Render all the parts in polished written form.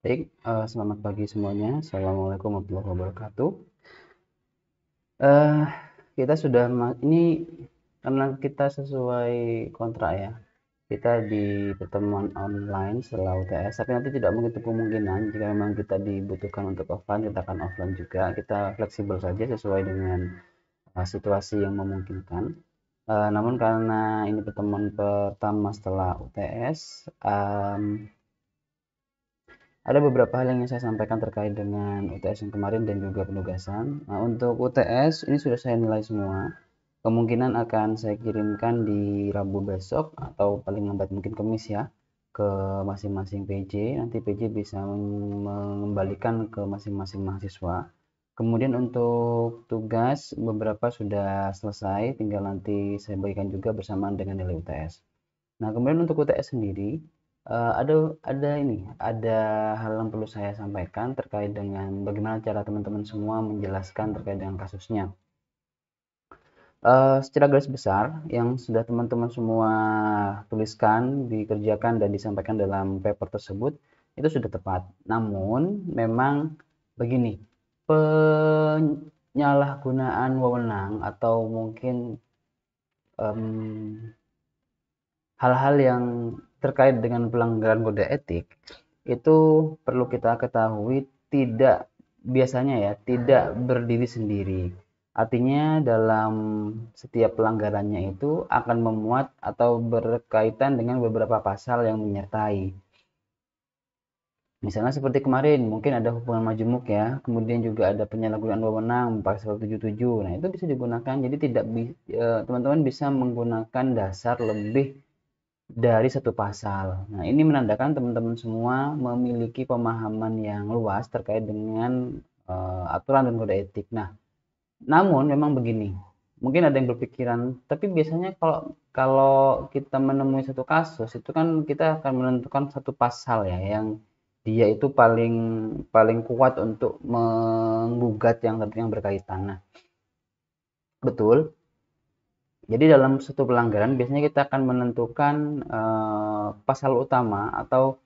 Baik, selamat pagi semuanya. Assalamualaikum warahmatullahi wabarakatuh. Eh, kita sudah ini karena kita sesuai kontrak ya. Kita di pertemuan online setelah UTS, tapi nanti tidak mungkin kemungkinan jika memang kita dibutuhkan untuk offline, kita akan offline juga. Kita fleksibel saja sesuai dengan situasi yang memungkinkan. Namun karena ini pertemuan pertama setelah UTS, ada beberapa hal yang ingin saya sampaikan terkait dengan UTS yang kemarin dan juga penugasan. Nah, untuk UTS ini sudah saya nilai semua. Kemungkinan akan saya kirimkan di Rabu besok atau paling lambat mungkin Kamis ya ke masing-masing PJ. Nanti PJ bisa mengembalikan ke masing-masing mahasiswa. Kemudian untuk tugas beberapa sudah selesai, tinggal nanti saya bagikan juga bersamaan dengan nilai UTS. Nah, kemudian untuk UTS sendiri, ada hal yang perlu saya sampaikan terkait dengan bagaimana cara teman-teman semua menjelaskan terkait dengan kasusnya. Secara garis besar, yang sudah teman-teman semua tuliskan, dikerjakan, dan disampaikan dalam paper tersebut, itu sudah tepat. Namun, memang begini, penyalahgunaan wewenang atau mungkin em, hal-hal yang terkait dengan pelanggaran kode etik itu perlu kita ketahui biasanya ya tidak berdiri sendiri. Artinya dalam setiap pelanggarannya itu akan memuat atau berkaitan dengan beberapa pasal yang menyertai. Misalnya seperti kemarin mungkin ada hubungan majemuk ya, kemudian juga ada penyalahgunaan wewenang pasal 77. Nah, itu bisa digunakan. Jadi teman-teman bisa menggunakan dasar lebih dari satu pasal. Nah, ini menandakan teman-teman semua memiliki pemahaman yang luas terkait dengan aturan dan kode etik. Nah, namun memang begini, mungkin ada yang berpikiran, tapi biasanya kalau kalau kita menemui satu kasus itu kan kita akan menentukan satu pasal ya yang dia itu paling paling kuat untuk menggugat yang tentunya berkaitan. Nah, betul. Jadi dalam satu pelanggaran biasanya kita akan menentukan pasal utama atau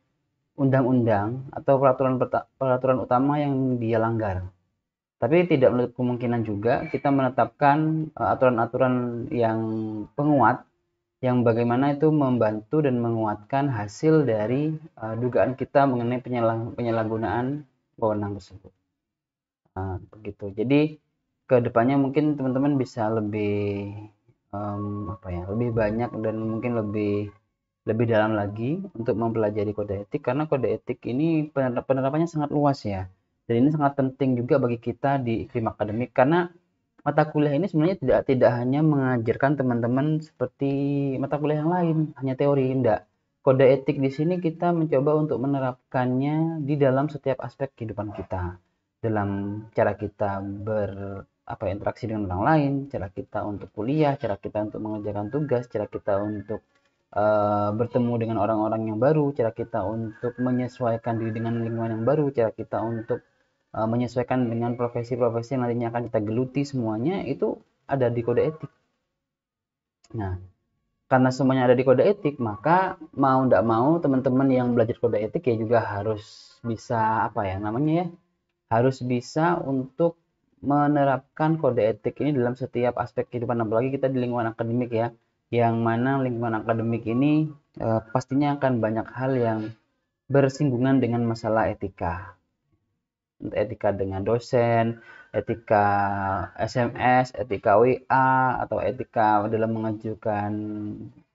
undang-undang atau peraturan utama yang dia langgar. Tapi tidak menutup kemungkinan juga kita menetapkan aturan-aturan yang penguat yang bagaimana itu membantu dan menguatkan hasil dari dugaan kita mengenai penyalahgunaan wewenang tersebut. Begitu. Jadi kedepannya mungkin teman-teman bisa lebih lebih banyak dan mungkin lebih lebih dalam lagi untuk mempelajari kode etik karena kode etik ini penerapannya sangat luas ya. Dan ini sangat penting juga bagi kita di iklim akademik karena mata kuliah ini sebenarnya tidak tidak hanya mengajarkan teman-teman seperti mata kuliah yang lain, hanya teori, enggak. Kode etik di sini kita mencoba untuk menerapkannya di dalam setiap aspek kehidupan kita. Dalam cara kita interaksi dengan orang lain, cara kita untuk kuliah, cara kita untuk mengerjakan tugas, cara kita untuk bertemu dengan orang-orang yang baru, cara kita untuk menyesuaikan diri dengan lingkungan yang baru, cara kita untuk menyesuaikan dengan profesi-profesi yang nantinya akan kita geluti, semuanya itu ada di kode etik. Nah, karena semuanya ada di kode etik, maka mau tidak mau teman-teman yang belajar kode etik ya juga harus bisa harus bisa untuk menerapkan kode etik ini dalam setiap aspek kehidupan, apalagi kita di lingkungan akademik ya, yang mana lingkungan akademik ini pastinya akan banyak hal yang bersinggungan dengan masalah etika. Etika dengan dosen, etika SMS, etika WA, atau etika dalam mengajukan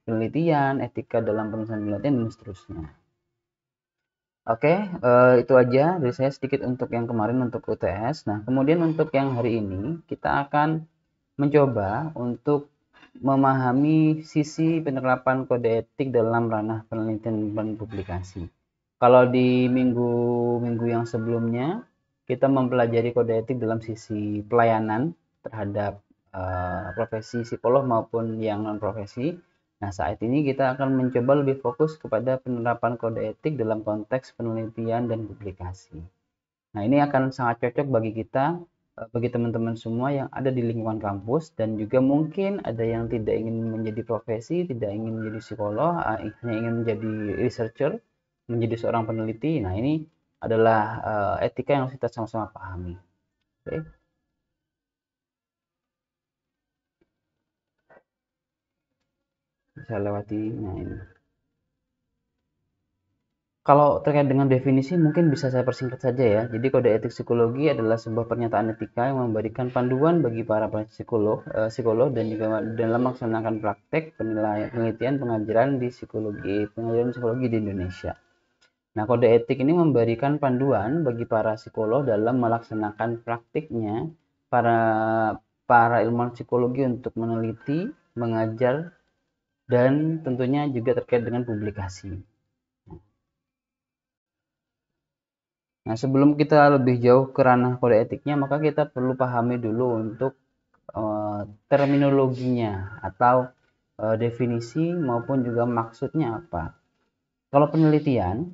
penelitian, etika dalam penyelesaian penelitian, dan seterusnya. Oke, itu aja dari saya sedikit untuk yang kemarin untuk UTS. Nah, kemudian untuk yang hari ini kita akan mencoba untuk memahami sisi penerapan kode etik dalam ranah penelitian dan publikasi. Kalau di minggu-minggu yang sebelumnya kita mempelajari kode etik dalam sisi pelayanan terhadap profesi psikolog maupun yang non profesi. Nah, saat ini kita akan mencoba lebih fokus kepada penerapan kode etik dalam konteks penelitian dan publikasi. Nah, ini akan sangat cocok bagi kita, bagi teman-teman semua yang ada di lingkungan kampus dan juga mungkin ada yang tidak ingin menjadi profesi, tidak ingin menjadi psikolog, hanya ingin menjadi researcher, menjadi seorang peneliti. Nah, ini adalah etika yang harus kita sama-sama pahami. Oke. Bisa lewati, nah ini. Kalau terkait dengan definisi mungkin bisa saya persingkat saja ya. Jadi kode etik psikologi adalah sebuah pernyataan etika yang memberikan panduan bagi para psikolog dan juga dalam melaksanakan praktek penelitian pengajaran psikologi di Indonesia. Nah, kode etik ini memberikan panduan bagi para psikolog dalam melaksanakan praktiknya para para ilmuwan psikologi untuk meneliti, mengajar, dan tentunya juga terkait dengan publikasi. Nah, sebelum kita lebih jauh ke ranah kode etiknya, maka kita perlu pahami dulu untuk terminologinya atau definisi maupun juga maksudnya apa. Kalau penelitian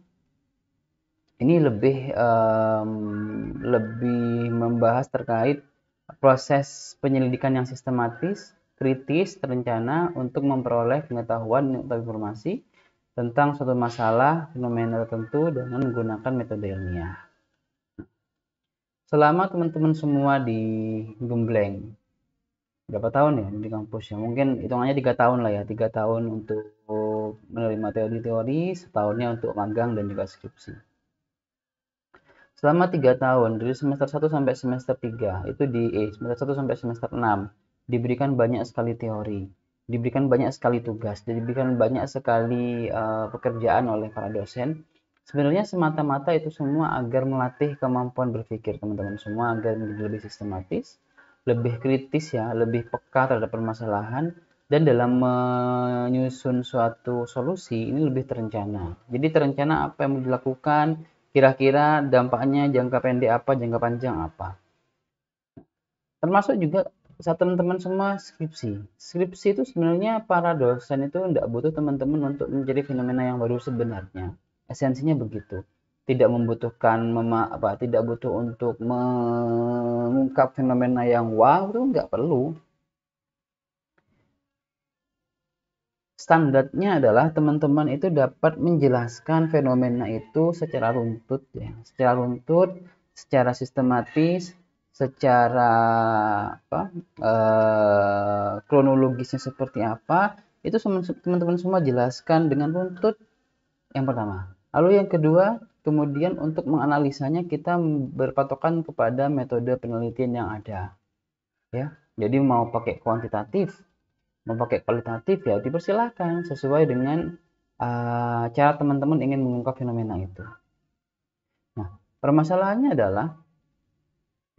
ini lebih membahas terkait proses penyelidikan yang sistematis, kritis, terencana untuk memperoleh pengetahuan atau informasi tentang suatu masalah, fenomena tertentu dengan menggunakan metode ilmiah. Selama teman-teman semua di Gembleng, berapa tahun ya di kampus ya? Mungkin hitungannya 3 tahun lah ya, 3 tahun untuk menerima teori-teori, setahunnya untuk magang dan juga skripsi. Selama 3 tahun, dari semester 1 sampai semester 3, itu semester 1 sampai semester 6, diberikan banyak sekali teori, diberikan banyak sekali tugas, diberikan banyak sekali pekerjaan oleh para dosen. Sebenarnya semata-mata itu semua agar melatih kemampuan berpikir teman-teman semua, agar menjadi lebih sistematis, lebih kritis ya, lebih peka terhadap permasalahan, dan dalam menyusun suatu solusi ini lebih terencana. Jadi terencana apa yang mau dilakukan, kira-kira dampaknya jangka pendek apa, jangka panjang apa. Termasuk juga saat teman-teman semua skripsi. Skripsi itu sebenarnya para dosen itu tidak butuh teman-teman untuk mencari fenomena yang baru sebenarnya. Esensinya begitu. Tidak membutuhkan tidak butuh untuk mengungkap fenomena yang wow, itu nggak perlu. Standarnya adalah teman-teman itu dapat menjelaskan fenomena itu secara runtut ya, secara sistematis, secara kronologisnya seperti apa, itu teman-teman semua jelaskan dengan runtut yang pertama. Lalu yang kedua, kemudian untuk menganalisanya kita berpatokan kepada metode penelitian yang ada ya. Jadi mau pakai kuantitatif, memakai kualitatif ya dipersilahkan sesuai dengan cara teman-teman ingin mengungkap fenomena itu. Nah, permasalahannya adalah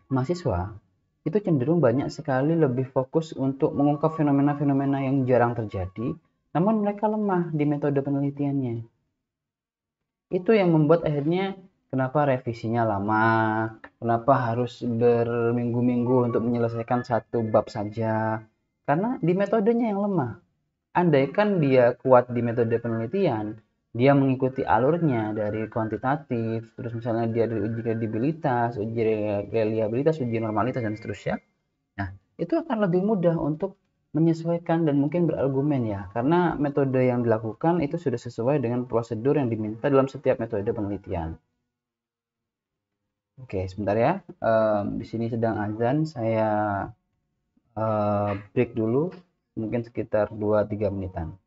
mahasiswa itu cenderung banyak sekali lebih fokus untuk mengungkap fenomena-fenomena yang jarang terjadi, namun mereka lemah di metode penelitiannya. Itu yang membuat akhirnya kenapa revisinya lama, kenapa harus berminggu-minggu untuk menyelesaikan satu bab saja, karena di metodenya yang lemah. Andaikan dia kuat di metode penelitian, dia mengikuti alurnya dari kuantitatif, terus misalnya dia dari uji kredibilitas, uji reliabilitas, uji normalitas, dan seterusnya. Nah, itu akan lebih mudah untuk menyesuaikan dan mungkin berargumen ya, karena metode yang dilakukan itu sudah sesuai dengan prosedur yang diminta dalam setiap metode penelitian. Oke, sebentar ya. Di sini sedang azan, saya break dulu, mungkin sekitar 2-3 menitan.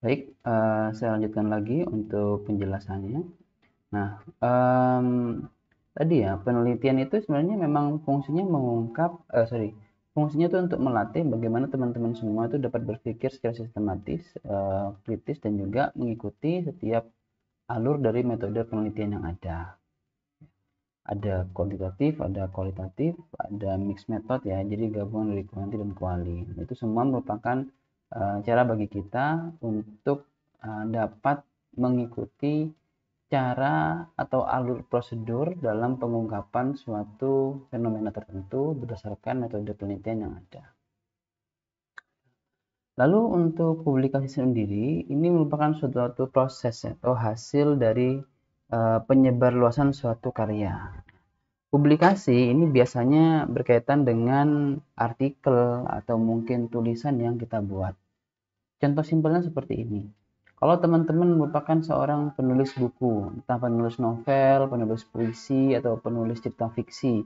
Baik, saya lanjutkan lagi untuk penjelasannya. Nah, tadi ya, penelitian itu sebenarnya memang fungsinya mengungkap, fungsinya itu untuk melatih bagaimana teman-teman semua itu dapat berpikir secara sistematis, kritis, dan juga mengikuti setiap alur dari metode penelitian yang ada. Ada kuantitatif, ada kualitatif, ada mixed method ya, jadi gabungan dari kuanti dan kuali. Itu semua merupakan cara bagi kita untuk dapat mengikuti cara atau alur prosedur dalam pengungkapan suatu fenomena tertentu berdasarkan metode penelitian yang ada. Lalu untuk publikasi sendiri, ini merupakan suatu proses atau hasil dari penyebarluasan suatu karya. Publikasi ini biasanya berkaitan dengan artikel atau mungkin tulisan yang kita buat. Contoh simpelnya seperti ini. Kalau teman-teman merupakan seorang penulis buku, entah penulis novel, penulis puisi, atau penulis cipta fiksi.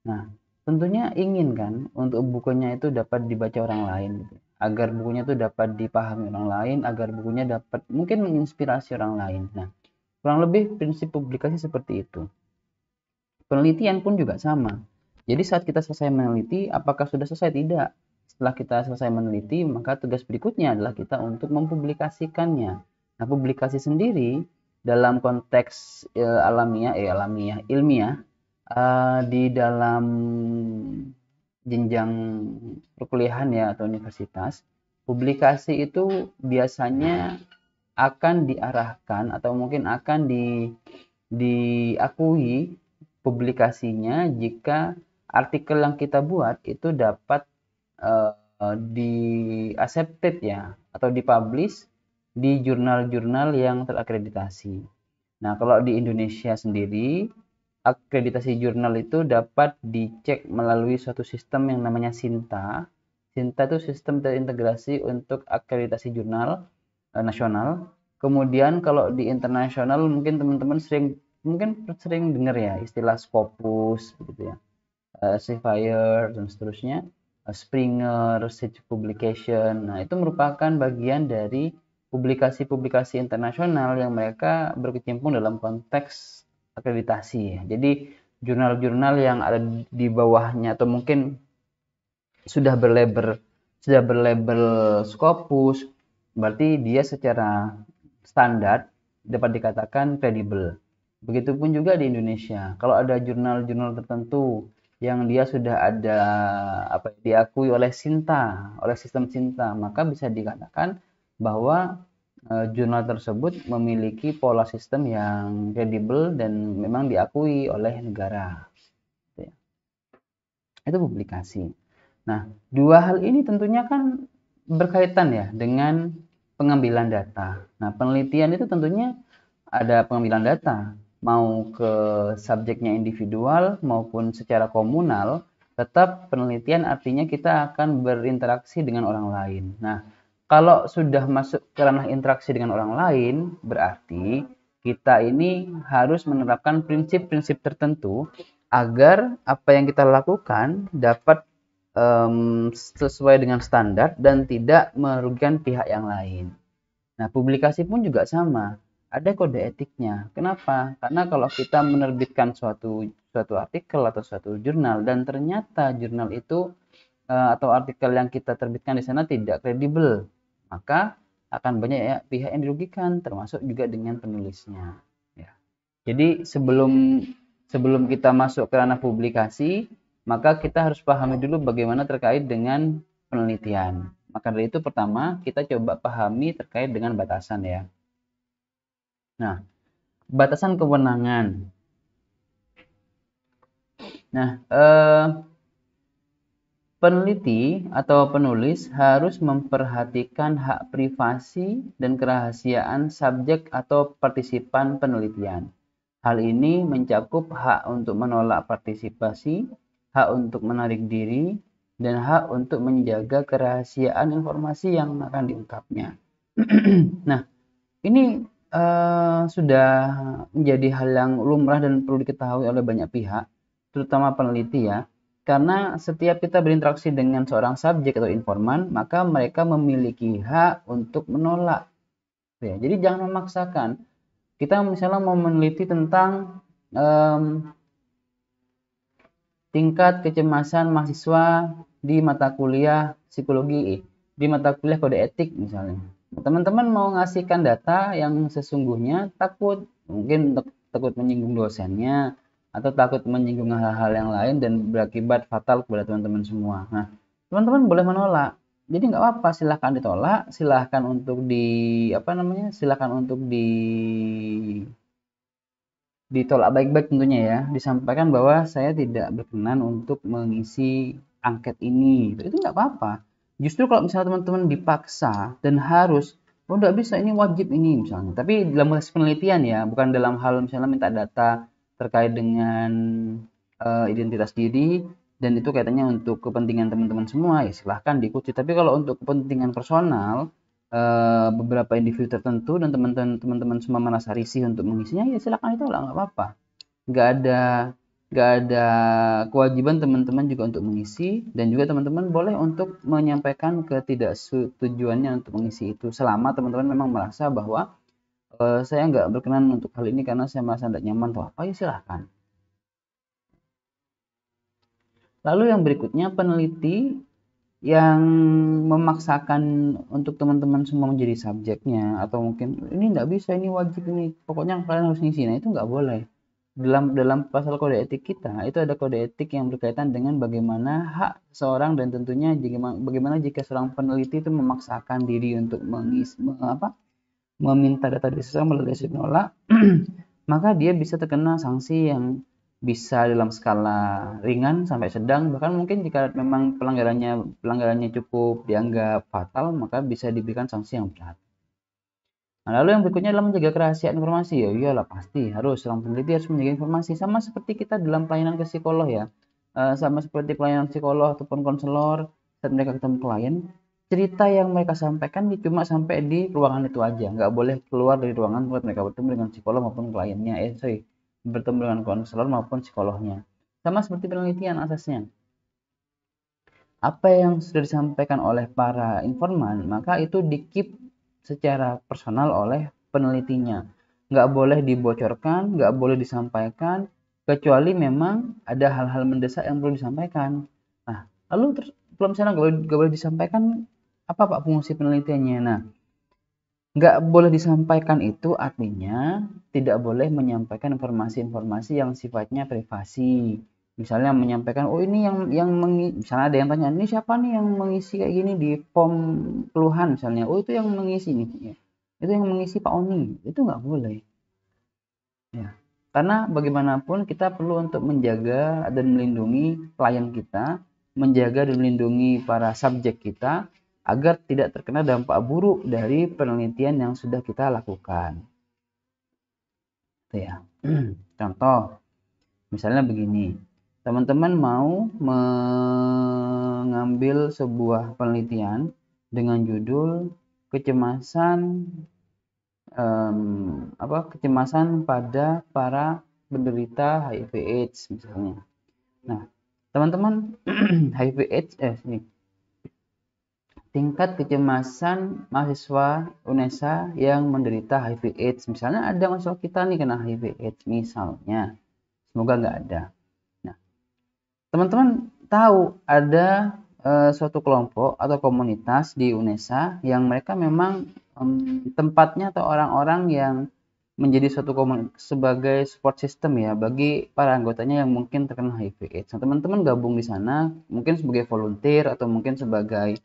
Nah, tentunya ingin kan untuk bukunya itu dapat dibaca orang lain, gitu. Agar bukunya itu dapat dipahami orang lain, agar bukunya dapat mungkin menginspirasi orang lain. Nah, kurang lebih prinsip publikasi seperti itu. Penelitian pun juga sama. Jadi saat kita selesai meneliti, apakah sudah selesai? Tidak. Setelah kita selesai meneliti, maka tugas berikutnya adalah kita untuk mempublikasikannya. Nah, publikasi sendiri dalam konteks ilmiah, di dalam jenjang perkuliahan ya atau universitas, publikasi itu biasanya akan diarahkan atau mungkin akan diakui publikasinya jika artikel yang kita buat itu dapat di accepted ya atau dipublish di jurnal-jurnal yang terakreditasi. Nah, kalau di Indonesia sendiri, akreditasi jurnal itu dapat dicek melalui suatu sistem yang namanya SINTA. SINTA itu sistem terintegrasi untuk akreditasi jurnal nasional. Kemudian kalau di internasional mungkin teman-teman sering dengar ya istilah Scopus gitu ya, Elsevier dan seterusnya, Springer, Sage Publication. Nah, itu merupakan bagian dari publikasi-publikasi internasional yang mereka berkecimpung dalam konteks akreditasi ya. Jadi jurnal-jurnal yang ada di bawahnya atau mungkin sudah berlabel Scopus, berarti dia secara standar dapat dikatakan kredibel. Begitupun juga di Indonesia. Kalau ada jurnal-jurnal tertentu yang dia sudah ada diakui oleh SINTA, oleh sistem SINTA, maka bisa dikatakan bahwa jurnal tersebut memiliki pola sistem yang kredibel dan memang diakui oleh negara. Itu publikasi. Nah, dua hal ini tentunya kan berkaitan ya dengan pengambilan data. Nah, penelitian itu tentunya ada pengambilan data, mau ke subjeknya individual maupun secara komunal, tetap penelitian artinya kita akan berinteraksi dengan orang lain. Nah, kalau sudah masuk ke ranah interaksi dengan orang lain, berarti kita ini harus menerapkan prinsip-prinsip tertentu agar apa yang kita lakukan dapat sesuai dengan standar dan tidak merugikan pihak yang lain. Nah, publikasi pun juga sama, ada kode etiknya. Kenapa? Karena kalau kita menerbitkan suatu artikel atau suatu jurnal dan ternyata jurnal itu atau artikel yang kita terbitkan di sana tidak kredibel, maka akan banyak ya pihak yang dirugikan, termasuk juga dengan penulisnya. Ya. Jadi sebelum kita masuk ke ranah publikasi, maka kita harus pahami dulu bagaimana terkait dengan penelitian. Maka dari itu pertama kita coba pahami terkait dengan batasan ya. Nah, batasan kewenangan. Nah, peneliti atau penulis harus memperhatikan hak privasi dan kerahasiaan subjek atau partisipan penelitian. Hal ini mencakup hak untuk menolak partisipasi, hak untuk menarik diri, dan hak untuk menjaga kerahasiaan informasi yang akan diungkapnya. Nah, ini sudah menjadi hal yang lumrah dan perlu diketahui oleh banyak pihak, terutama peneliti ya. Karena setiap kita berinteraksi dengan seorang subjek atau informan, maka mereka memiliki hak untuk menolak Ya, jadi jangan memaksakan. Kita misalnya mau meneliti tentang tingkat kecemasan mahasiswa di mata kuliah psikologi, di mata kuliah kode etik misalnya. Teman-teman mau ngasihkan data yang sesungguhnya, takut mungkin takut menyinggung dosennya atau takut menyinggung hal-hal yang lain dan berakibat fatal kepada teman-teman semua. Nah, teman-teman boleh menolak. Jadi nggak apa-apa, silahkan ditolak, silahkan untuk di apa namanya, silahkan untuk ditolak baik-baik tentunya ya, disampaikan bahwa saya tidak berkenan untuk mengisi angket ini. Itu nggak apa-apa. Justru kalau misalnya teman-teman dipaksa dan harus, oh nggak bisa, ini wajib ini misalnya. Tapi dalam proses penelitian ya, bukan dalam hal misalnya minta data terkait dengan identitas diri, dan itu kaitannya untuk kepentingan teman-teman semua, ya silahkan diikuti. Tapi kalau untuk kepentingan personal, beberapa individu tertentu dan teman-teman semua merasa risih untuk mengisinya, ya silakan ditolak, nggak apa-apa. Nggak ada kewajiban teman-teman juga untuk mengisi, dan juga teman-teman boleh untuk menyampaikan ketidaksetujuannya untuk mengisi itu, selama teman-teman memang merasa bahwa saya nggak berkenan untuk hal ini karena saya merasa tidak nyaman atau apa, ya silahkan. Lalu yang berikutnya, peneliti yang memaksakan untuk teman-teman semua menjadi subjeknya, atau mungkin ini nggak bisa, ini wajib, ini pokoknya kalian harus ngisi. Nah, itu nggak boleh. Dalam pasal kode etik kita itu ada kode etik yang berkaitan dengan bagaimana hak seorang, dan tentunya bagaimana jika seorang peneliti itu memaksakan diri untuk meminta data dari seseorang melalui menolak, maka dia bisa terkena sanksi yang bisa dalam skala ringan sampai sedang, bahkan mungkin jika memang pelanggarannya cukup dianggap fatal, maka bisa diberikan sanksi yang berat. Nah, lalu yang berikutnya adalah menjaga kerahasiaan informasi. Ya iyalah, pasti harus, seorang peneliti harus menjaga informasi, sama seperti kita dalam pelayanan ke psikolog ya. Sama seperti pelayanan psikolog ataupun konselor, saat mereka ketemu klien, cerita yang mereka sampaikan cuma sampai di ruangan itu aja, nggak boleh keluar dari ruangan buat mereka bertemu dengan psikolog maupun kliennya, bertemu dengan konselor maupun psikolognya. Sama seperti penelitian asasnya. Apa yang sudah disampaikan oleh para informan, maka itu di-keep secara personal oleh penelitinya. Nggak boleh dibocorkan, nggak boleh disampaikan, kecuali memang ada hal-hal mendesak yang perlu disampaikan. Nah, lalu kalau misalnya nggak boleh disampaikan, apa Pak fungsi penelitiannya? Nah, nggak boleh disampaikan itu artinya tidak boleh menyampaikan informasi-informasi yang sifatnya privasi. Misalnya menyampaikan, oh ini misalnya ada yang tanya, ini siapa nih yang mengisi kayak gini di form keluhan misalnya, oh itu yang mengisi nih, itu yang mengisi Pak Oni, itu nggak boleh. Ya, karena bagaimanapun kita perlu untuk menjaga dan melindungi klien kita, menjaga dan melindungi para subjek kita, agar tidak terkena dampak buruk dari penelitian yang sudah kita lakukan. Itu ya. Contoh, misalnya begini, teman-teman mau mengambil sebuah penelitian dengan judul kecemasan kecemasan pada para penderita HIV/AIDS misalnya. Nah, teman-teman, HIV/AIDS ini tingkat kecemasan mahasiswa UNESA yang menderita HIV/AIDS, misalnya ada mahasiswa kita nih kena HIV/AIDS misalnya, semoga nggak ada. Nah, teman-teman tahu ada suatu kelompok atau komunitas di UNESA yang mereka memang tempatnya atau orang-orang yang menjadi suatu sebagai support system ya bagi para anggotanya yang mungkin terkena HIV/AIDS. Nah, teman-teman gabung di sana mungkin sebagai volunteer atau mungkin sebagai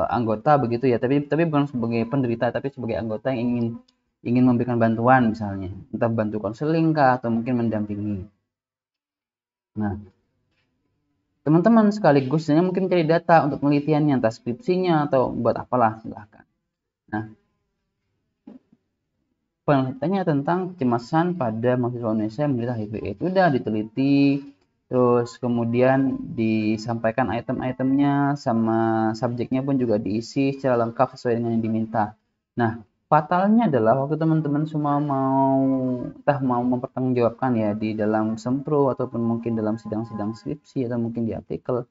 anggota begitu ya, tapi bukan sebagai penderita, tapi sebagai anggota yang ingin memberikan bantuan, misalnya entah bantu konseling kah atau mungkin mendampingi. Nah, teman-teman sekaligus mungkin cari data untuk penelitiannya, entah skripsinya atau buat apalah, silahkan. Nah, penelitiannya tentang kecemasan pada mahasiswa Indonesia yang menderita HIV/AIDS sudah diteliti, terus kemudian disampaikan item-itemnya sama subjeknya pun juga diisi secara lengkap sesuai dengan yang diminta. Nah, fatalnya adalah waktu teman-teman semua mau mempertanggungjawabkan ya di dalam sempro ataupun mungkin dalam sidang-sidang skripsi atau mungkin di artikel,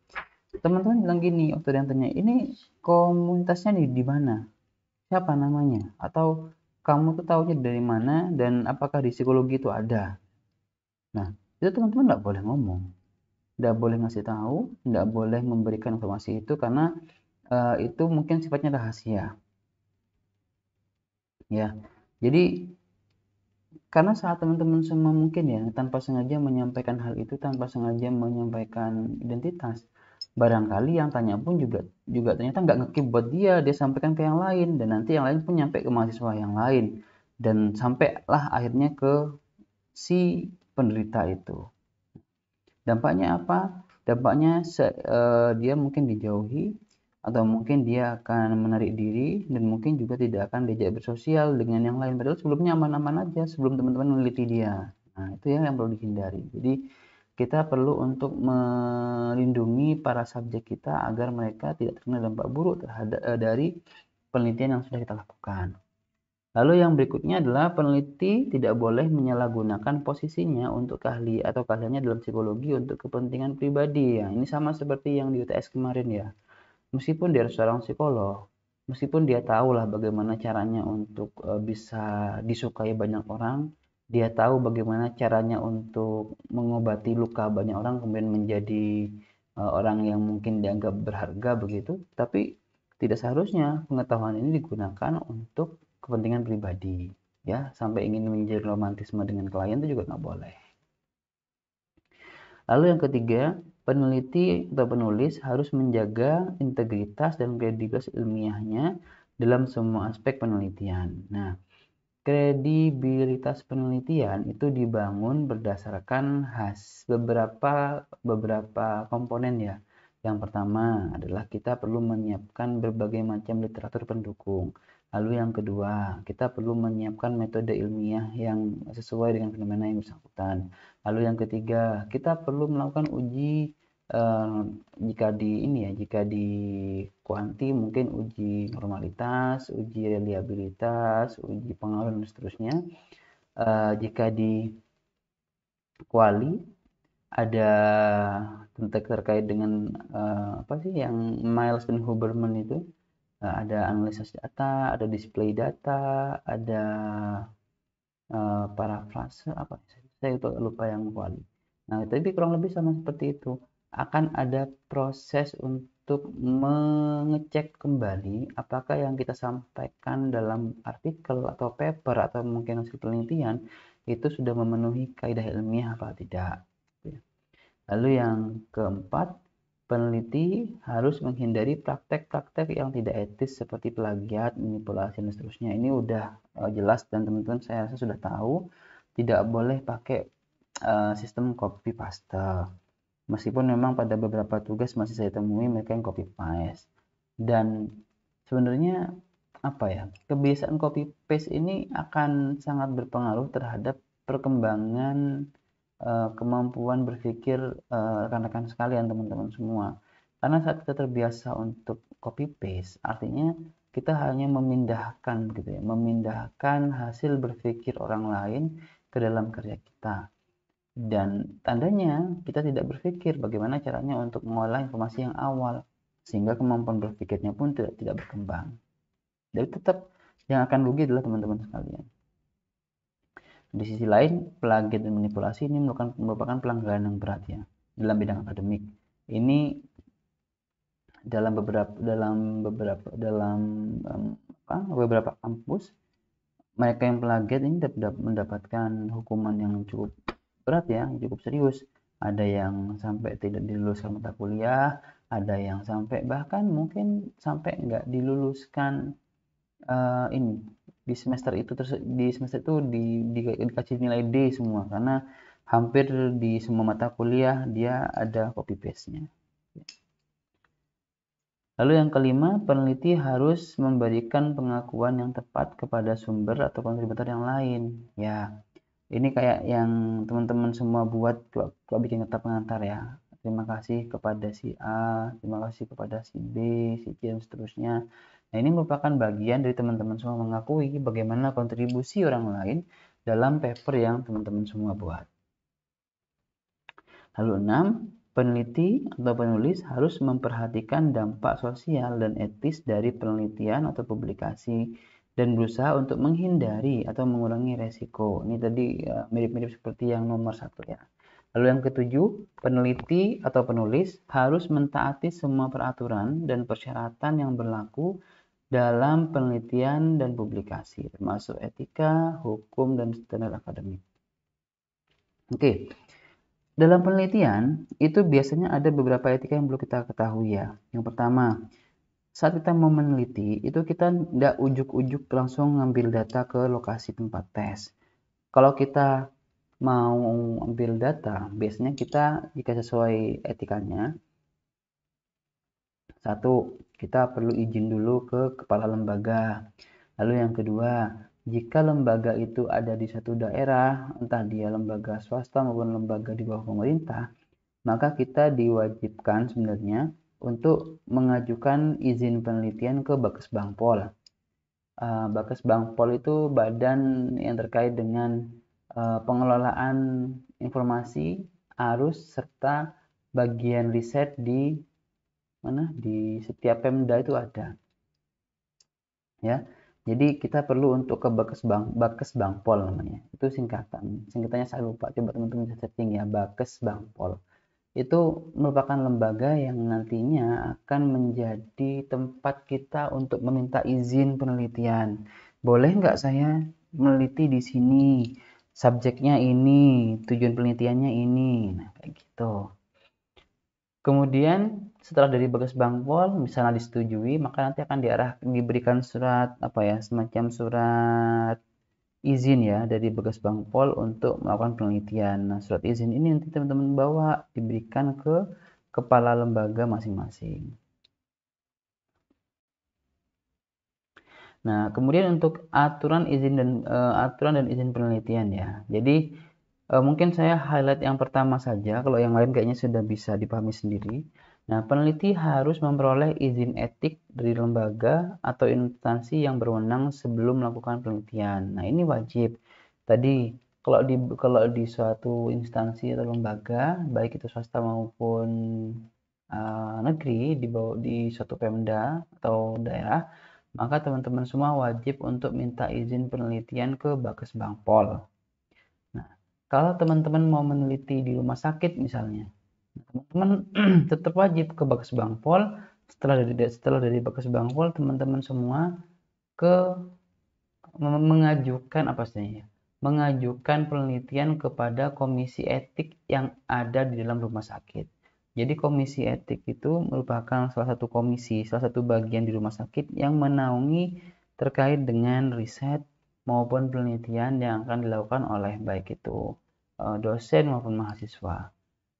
teman-teman bilang gini waktu ada yang tanya, ini komunitasnya di mana? siapa namanya, atau kamu tuh taunya dari mana, dan apakah di psikologi itu ada. Nah, itu teman-teman nggak boleh ngomong, nggak boleh ngasih tahu, nggak boleh memberikan informasi itu, karena itu mungkin sifatnya rahasia, ya. Jadi karena saat teman-teman semua mungkin ya tanpa sengaja menyampaikan hal itu, tanpa sengaja menyampaikan identitas, barangkali yang tanya pun juga juga ternyata nggak ngekip buat dia, dia sampaikan ke yang lain, dan nanti yang lain pun nyampe ke mahasiswa yang lain, dan sampailah akhirnya ke si penderita itu. Dampaknya apa? Dampaknya dia mungkin dijauhi, atau mungkin dia akan menarik diri, dan mungkin juga tidak akan diajak bersosial dengan yang lain, padahal sebelumnya aman-aman aja sebelum teman-teman meneliti dia. Nah, itu yang perlu dihindari. Jadi kita perlu untuk melindungi para subjek kita agar mereka tidak terkena dampak buruk terhadap dari penelitian yang sudah kita lakukan. Lalu yang berikutnya adalah peneliti tidak boleh menyalahgunakan posisinya untuk keahliannya dalam psikologi untuk kepentingan pribadi. Ya, ini sama seperti yang di UTS kemarin ya. Meskipun dia seorang psikolog, meskipun dia tahu lah bagaimana caranya untuk bisa disukai banyak orang, dia tahu bagaimana caranya untuk mengobati luka banyak orang kemudian menjadi orang yang mungkin dianggap berharga begitu, tapi tidak seharusnya pengetahuan ini digunakan untuk kepentingan pribadi, ya, sampai ingin menjadi romantisme dengan klien itu juga nggak boleh. Lalu yang ketiga, peneliti atau penulis harus menjaga integritas dan kredibilitas ilmiahnya dalam semua aspek penelitian. Nah, kredibilitas penelitian itu dibangun berdasarkan beberapa komponen ya. Yang pertama adalah kita perlu menyiapkan berbagai macam literatur pendukung. Lalu yang kedua, kita perlu menyiapkan metode ilmiah yang sesuai dengan fenomena yang bersangkutan. Lalu yang ketiga, kita perlu melakukan uji jika di kuanti mungkin uji normalitas, uji reliabilitas, uji pengaruh dan seterusnya. Jika di kuali ada terkait dengan apa sih yang Miles dan Huberman itu, ada analisis data, ada display data, ada parafrase apa, saya lupa yang kuali. Nah, tapi kurang lebih sama seperti itu. Akan ada proses untuk mengecek kembali apakah yang kita sampaikan dalam artikel atau paper atau mungkin hasil penelitian itu sudah memenuhi kaidah ilmiah apa tidak. Lalu yang keempat, peneliti harus menghindari praktek-praktek yang tidak etis seperti plagiat, manipulasi, dan seterusnya. Ini udah jelas dan teman-teman saya rasa sudah tahu, tidak boleh pakai sistem copy paste. Meskipun memang pada beberapa tugas masih saya temui mereka yang copy paste. Dan sebenarnya apa ya, kebiasaan copy paste ini akan sangat berpengaruh terhadap perkembangan kemampuan berpikir rekan-rekan sekalian, teman-teman semua. Karena saat kita terbiasa untuk copy paste, artinya kita hanya memindahkan gitu ya, memindahkan hasil berpikir orang lain ke dalam karya kita. Dan tandanya kita tidak berpikir bagaimana caranya untuk mengolah informasi yang awal, sehingga kemampuan berpikirnya pun tidak berkembang. Jadi tetap yang akan rugi adalah teman-teman sekalian. Di sisi lain, plagiat dan manipulasi ini merupakan pelanggaran yang berat ya dalam bidang akademik. Ini dalam beberapa kampus, mereka yang plagiat ini mendapatkan hukuman yang cukup berat ya, cukup serius. Ada yang sampai tidak diluluskan mata kuliah, ada yang sampai bahkan mungkin sampai nggak diluluskan ini di semester itu dikasih nilai D semua, karena hampir di semua mata kuliah dia ada copy paste-nya. Lalu yang kelima, peneliti harus memberikan pengakuan yang tepat kepada sumber atau kontributor yang lain. Ya, ini kayak yang teman-teman semua buat kalau bikin nota pengantar ya. Terima kasih kepada si A, terima kasih kepada si B, si C, dan seterusnya. Nah, ini merupakan bagian dari teman-teman semua mengakui bagaimana kontribusi orang lain dalam paper yang teman-teman semua buat. Lalu 6, Peneliti atau penulis harus memperhatikan dampak sosial dan etis dari penelitian atau publikasi dan berusaha untuk menghindari atau mengurangi resiko. Ini tadi mirip-mirip seperti yang nomor 1 ya. Lalu yang ketujuh, peneliti atau penulis harus mentaati semua peraturan dan persyaratan yang berlaku dalam penelitian dan publikasi, termasuk etika, hukum, dan standar akademik. Oke. Dalam penelitian, itu biasanya ada beberapa etika yang perlu kita ketahui ya. Yang pertama, saat kita mau meneliti, itu kita tidak ujuk-ujuk langsung ngambil data ke lokasi tempat tes. Kalau kita mau ambil data, biasanya kita jika sesuai etikanya, satu, kita perlu izin dulu ke kepala lembaga. Lalu yang kedua, jika lembaga itu ada di satu daerah, entah dia lembaga swasta maupun lembaga di bawah pemerintah, maka kita diwajibkan sebenarnya untuk mengajukan izin penelitian ke Bakesbangpol. Bakesbangpol itu badan yang terkait dengan pengelolaan informasi, arus, serta bagian riset di setiap Pemda itu ada. Ya. Jadi kita perlu untuk ke Bakesbangpol namanya. Itu singkatannya saya lupa. Coba teman-teman bisa searching ya, Bakesbangpol. Itu merupakan lembaga yang nantinya akan menjadi tempat kita untuk meminta izin penelitian. Boleh nggak saya meneliti di sini? Subjeknya ini, tujuan penelitiannya ini. Nah, kayak gitu. Kemudian setelah dari Bakesbangpol misalnya disetujui, maka nanti akan diberikan surat semacam surat izin ya dari Bakesbangpol untuk melakukan penelitian. Nah, surat izin ini nanti teman-teman bawa diberikan ke kepala lembaga masing-masing. Nah, kemudian untuk aturan dan izin penelitian ya. Jadi mungkin saya highlight yang pertama saja, kalau yang lain kayaknya sudah bisa dipahami sendiri. Nah, peneliti harus memperoleh izin etik dari lembaga atau instansi yang berwenang sebelum melakukan penelitian. Nah, ini wajib. Tadi kalau di suatu instansi atau lembaga, baik itu swasta maupun negeri di suatu Pemda atau daerah, maka teman-teman semua wajib untuk minta izin penelitian ke Bakesbangpol. Kalau teman-teman mau meneliti di rumah sakit misalnya, teman-teman tetap wajib ke Bakesbangpol. Setelah dari Bakesbangpol, teman-teman semua mengajukan penelitian kepada komisi etik yang ada di dalam rumah sakit. Jadi komisi etik itu merupakan salah satu bagian di rumah sakit yang menaungi terkait dengan riset maupun penelitian yang akan dilakukan oleh baik itu dosen maupun mahasiswa.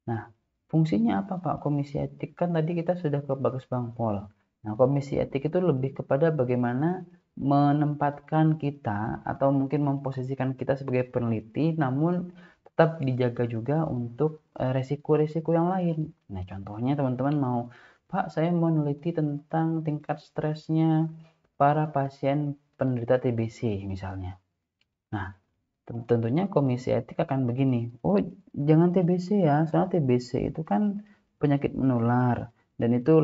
Nah, fungsinya apa Pak? Komisi etik kan tadi kita sudah ke Bakesbangpol. Nah, komisi etik itu lebih kepada bagaimana menempatkan kita atau mungkin memposisikan kita sebagai peneliti, namun tetap dijaga juga untuk resiko-resiko yang lain. Nah, contohnya teman-teman Pak, saya mau meneliti tentang tingkat stresnya para pasien penderita TBC misalnya. Nah, tentunya komisi etik akan begini, oh jangan TBC ya, soalnya TBC itu kan penyakit menular dan itu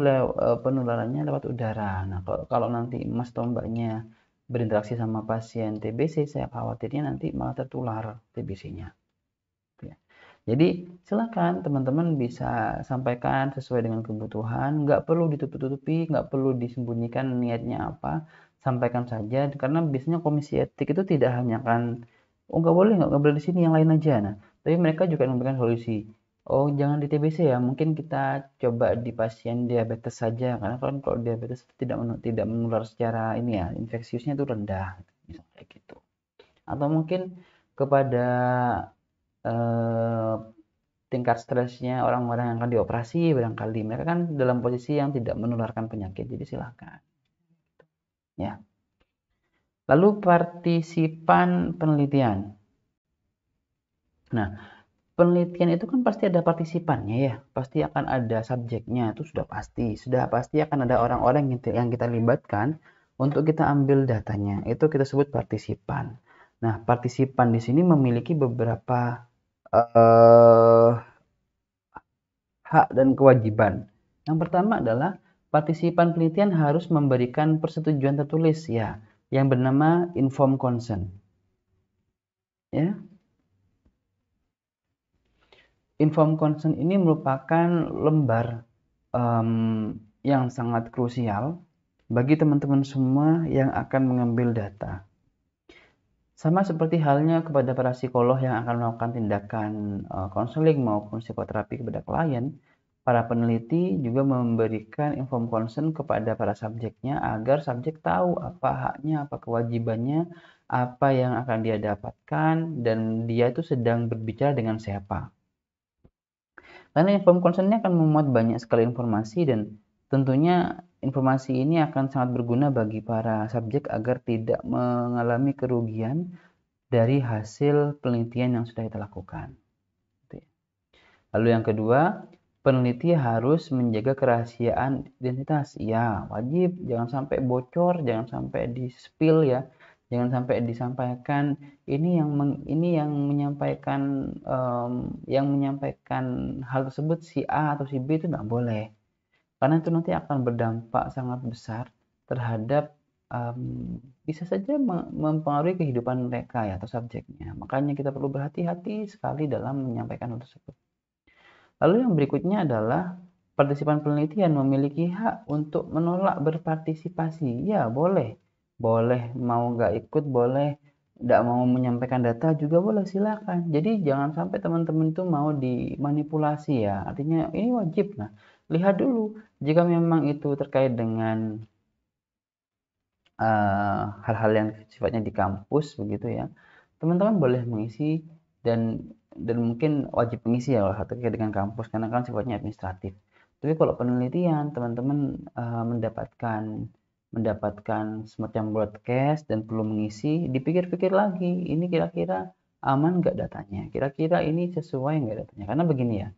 penularannya lewat udara. Nah, kalau nanti mas atau mbaknya berinteraksi sama pasien TBC, saya khawatirnya nanti malah tertular TBC-nya. Jadi silakan teman-teman bisa sampaikan sesuai dengan kebutuhan, nggak perlu ditutup-tutupi, nggak perlu disembunyikan niatnya apa, sampaikan saja karena biasanya komisi etik itu tidak hanya kan nggak boleh di sini, yang lain aja. Nah, tapi mereka juga memberikan solusi. Oh, jangan di TBC ya, mungkin kita coba di pasien diabetes saja karena kalau diabetes tidak menular secara ini ya, infeksiusnya itu rendah, misalnya kayak gitu. Atau mungkin kepada tingkat stresnya orang-orang yang akan dioperasi, barangkali mereka kan dalam posisi yang tidak menularkan penyakit, jadi silahkan ya. Lalu partisipan penelitian. Nah, penelitian itu kan pasti ada partisipannya ya, pasti akan ada subjeknya, itu sudah pasti akan ada orang-orang yang kita libatkan untuk kita ambil datanya, itu kita sebut partisipan. Nah, partisipan di sini memiliki beberapa hak dan kewajiban. Yang pertama adalah partisipan penelitian harus memberikan persetujuan tertulis ya, yang bernama informed consent. Ya. Informed consent ini merupakan lembar yang sangat krusial bagi teman-teman semua yang akan mengambil data. Sama seperti halnya kepada para psikolog yang akan melakukan tindakan konseling maupun psikoterapi kepada klien, para peneliti juga memberikan informed consent kepada para subjeknya agar subjek tahu apa haknya, apa kewajibannya, apa yang akan dia dapatkan, dan dia itu sedang berbicara dengan siapa. Karena informed consent ini akan memuat banyak sekali informasi dan tentunya informasi ini akan sangat berguna bagi para subjek agar tidak mengalami kerugian dari hasil penelitian yang sudah kita lakukan. Lalu yang kedua, peneliti harus menjaga kerahasiaan identitas. Ya, wajib, jangan sampai bocor, jangan sampai di-spill ya. Jangan sampai disampaikan ini yang menyampaikan hal tersebut si A atau si B itu tidak boleh. Karena itu nanti akan berdampak sangat besar terhadap bisa saja mempengaruhi kehidupan mereka ya atau subjeknya. Makanya kita perlu berhati-hati sekali dalam menyampaikan hal tersebut. Lalu yang berikutnya adalah partisipan penelitian memiliki hak untuk menolak berpartisipasi. Ya, boleh. Boleh mau nggak ikut, boleh nggak mau menyampaikan data juga boleh, silakan. Jadi jangan sampai teman-teman itu mau dimanipulasi ya. Artinya ini wajib. Nah, lihat dulu jika memang itu terkait dengan hal-hal yang sifatnya di kampus begitu ya, teman-teman boleh mengisi dan mungkin wajib mengisi ya kalau terkait dengan kampus karena kan sifatnya administratif. Tapi kalau penelitian teman-teman mendapatkan semacam broadcast dan perlu mengisi, dipikir-pikir lagi ini kira-kira aman nggak datanya, kira-kira ini sesuai nggak datanya, karena begini ya,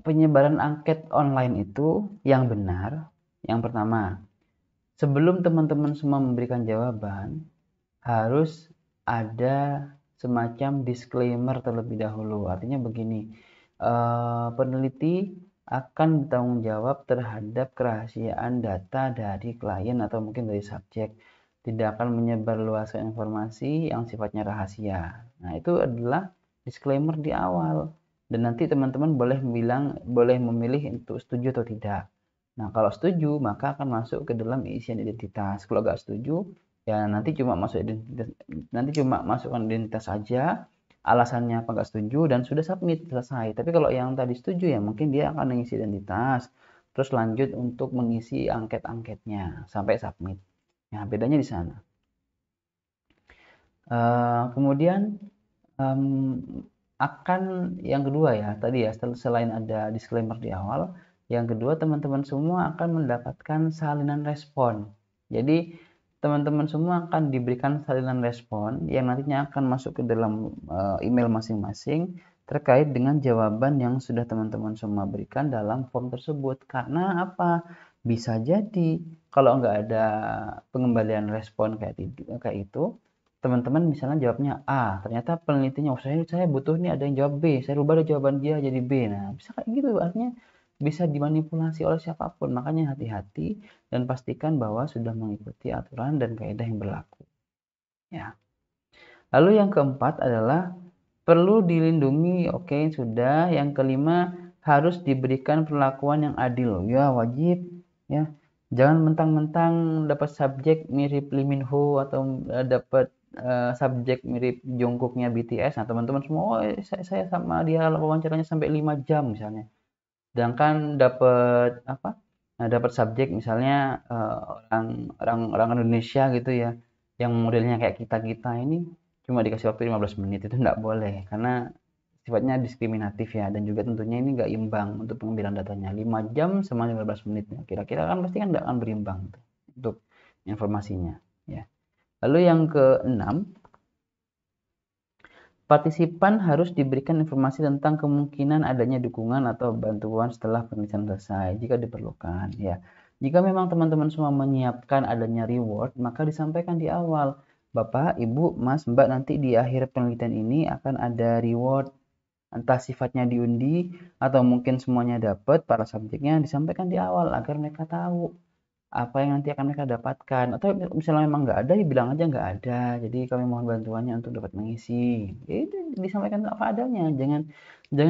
penyebaran angket online itu yang benar, yang pertama, sebelum teman-teman semua memberikan jawaban, harus ada semacam disclaimer terlebih dahulu. Artinya begini, peneliti akan bertanggung jawab terhadap kerahasiaan data dari klien atau mungkin dari subjek. Tidak akan menyebarluaskan informasi yang sifatnya rahasia. Nah, itu adalah disclaimer di awal. Dan nanti teman-teman boleh memilih untuk setuju atau tidak. Nah, kalau setuju, maka akan masuk ke dalam isian identitas. Kalau nggak setuju, ya nanti cuma masukkan identitas saja, alasannya apa nggak setuju, dan sudah submit, selesai. Tapi kalau yang tadi setuju ya mungkin dia akan mengisi identitas, terus lanjut untuk mengisi angket-angketnya sampai submit. Nah, bedanya di sana. Kemudian akan yang kedua ya, tadi ya selain ada disclaimer di awal, yang kedua teman-teman semua akan mendapatkan salinan respon. Jadi teman-teman semua akan diberikan salinan respon yang nantinya akan masuk ke dalam email masing-masing terkait dengan jawaban yang sudah teman-teman semua berikan dalam form tersebut. Karena apa? Bisa jadi kalau nggak ada pengembalian respon kayak itu, teman-teman misalnya jawabnya A, ternyata penelitinya, oh saya butuh nih ada yang jawab B, saya rubah jawaban dia jadi B. Nah, bisa kayak gitu, artinya bisa dimanipulasi oleh siapapun. Makanya hati-hati dan pastikan bahwa sudah mengikuti aturan dan kaidah yang berlaku. Ya. Lalu yang keempat adalah perlu dilindungi. Oke, sudah. Yang kelima, harus diberikan perlakuan yang adil. Ya, wajib ya. Jangan mentang-mentang dapat subjek mirip Lee Min Ho atau dapat subjek mirip Jungkooknya BTS. Nah, teman-teman semua, oh saya sama dia wawancaranya sampai 5 jam misalnya. Sedangkan dapat apa? Nah, dapat subjek misalnya orang Indonesia gitu ya, yang modelnya kayak kita-kita ini cuma dikasih waktu 15 menit, itu enggak boleh karena sifatnya diskriminatif ya, dan juga tentunya ini enggak imbang untuk pengambilan datanya. 5 jam sama 15 menit. Kira-kira kan pasti kan enggak akan berimbang tuh untuk informasinya ya. Lalu yang keenam, partisipan harus diberikan informasi tentang kemungkinan adanya dukungan atau bantuan setelah penelitian selesai jika diperlukan ya. Jika memang teman-teman semua menyiapkan adanya reward, maka disampaikan di awal Bapak, Ibu, Mas, Mbak, nanti di akhir penelitian ini akan ada reward, entah sifatnya diundi atau mungkin semuanya dapat, para subjeknya disampaikan di awal agar mereka tahu apa yang nanti akan mereka dapatkan. Atau misalnya memang nggak ada, ya bilang aja nggak ada. Jadi kami mohon bantuannya untuk dapat mengisi. Ya itu disampaikan apa adanya. Jangan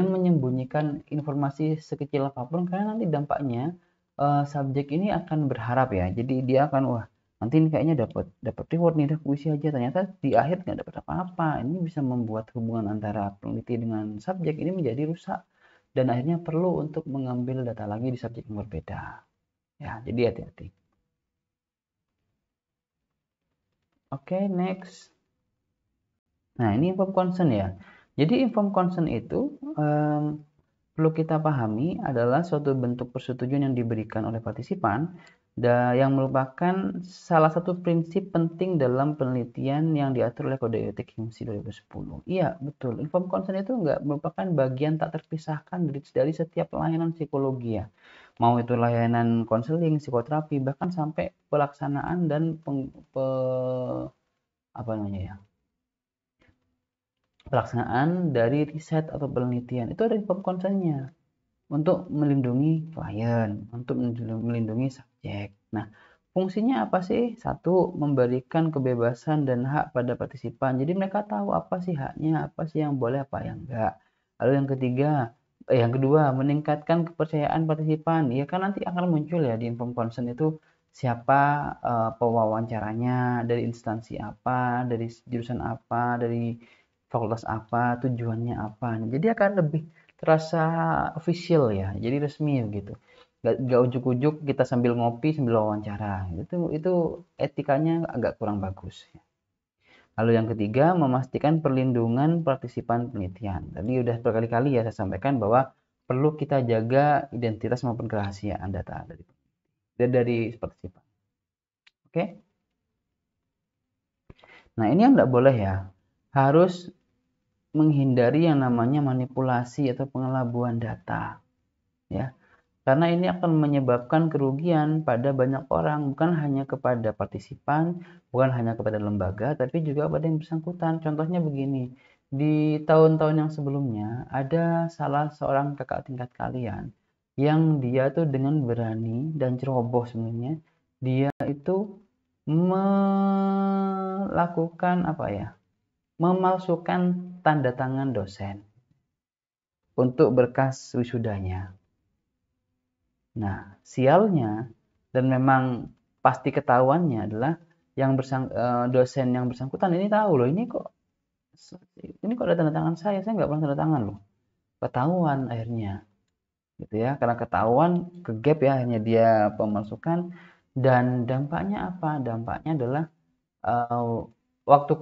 menyembunyikan informasi sekecil apapun karena nanti dampaknya subjek ini akan berharap ya. Jadi dia akan wah nanti ini kayaknya dapat reward nih, udah puisi aja. Ternyata di akhir nggak dapat apa-apa. Ini bisa membuat hubungan antara peneliti dengan subjek ini menjadi rusak dan akhirnya perlu untuk mengambil data lagi di subjek yang berbeda. Ya, jadi hati-hati. Oke, next. Nah, ini informed consent ya. Jadi informed consent itu perlu kita pahami adalah suatu bentuk persetujuan yang diberikan oleh partisipan yang merupakan salah satu prinsip penting dalam penelitian yang diatur oleh Kode Etik HIMSI 2010. Iya, betul. Informed consent itu merupakan bagian tak terpisahkan dari setiap layanan psikologi ya. Mau itu layanan konseling, psikoterapi, bahkan sampai pelaksanaan dan pelaksanaan dari riset atau penelitian itu ada informed consent-nya untuk melindungi klien, untuk melindungi subjek. Nah, fungsinya apa sih? Satu, memberikan kebebasan dan hak pada partisipan. Jadi mereka tahu apa sih haknya, apa sih yang boleh, apa yang enggak. Lalu yang kedua, meningkatkan kepercayaan partisipan. Ya kan nanti akan muncul ya di informed consent itu siapa pewawancaranya, dari instansi apa, dari jurusan apa, dari fakultas apa, tujuannya apa. Nah, jadi akan lebih terasa official ya, jadi resmi gitu. Gak ujuk-ujuk kita sambil ngopi sambil wawancara. Itu etikanya agak kurang bagus. Lalu yang ketiga, memastikan perlindungan partisipan penelitian. Tadi udah berkali-kali ya saya sampaikan bahwa perlu kita jaga identitas maupun kerahasiaan data dari partisipan. Oke? Nah, ini yang tidak boleh ya. Harus menghindari yang namanya manipulasi atau pengelabuan data. Ya. Karena ini akan menyebabkan kerugian pada banyak orang, bukan hanya kepada partisipan, bukan hanya kepada lembaga, tapi juga pada yang bersangkutan. Contohnya begini, di tahun-tahun yang sebelumnya, ada salah seorang kakak tingkat kalian, yang dia tuh dengan berani dan ceroboh sebenarnya, dia itu melakukan memalsukan tanda tangan dosen untuk berkas wisudanya. Nah, sialnya dan memang pasti ketahuannya adalah dosen yang bersangkutan ini tahu loh, ini kok ada tanda tangan saya nggak pernah tanda tangan loh. Ketahuan akhirnya, gitu ya, karena ketahuan ke gap ya, akhirnya dia pemalsukan dan dampaknya apa? Dampaknya adalah waktu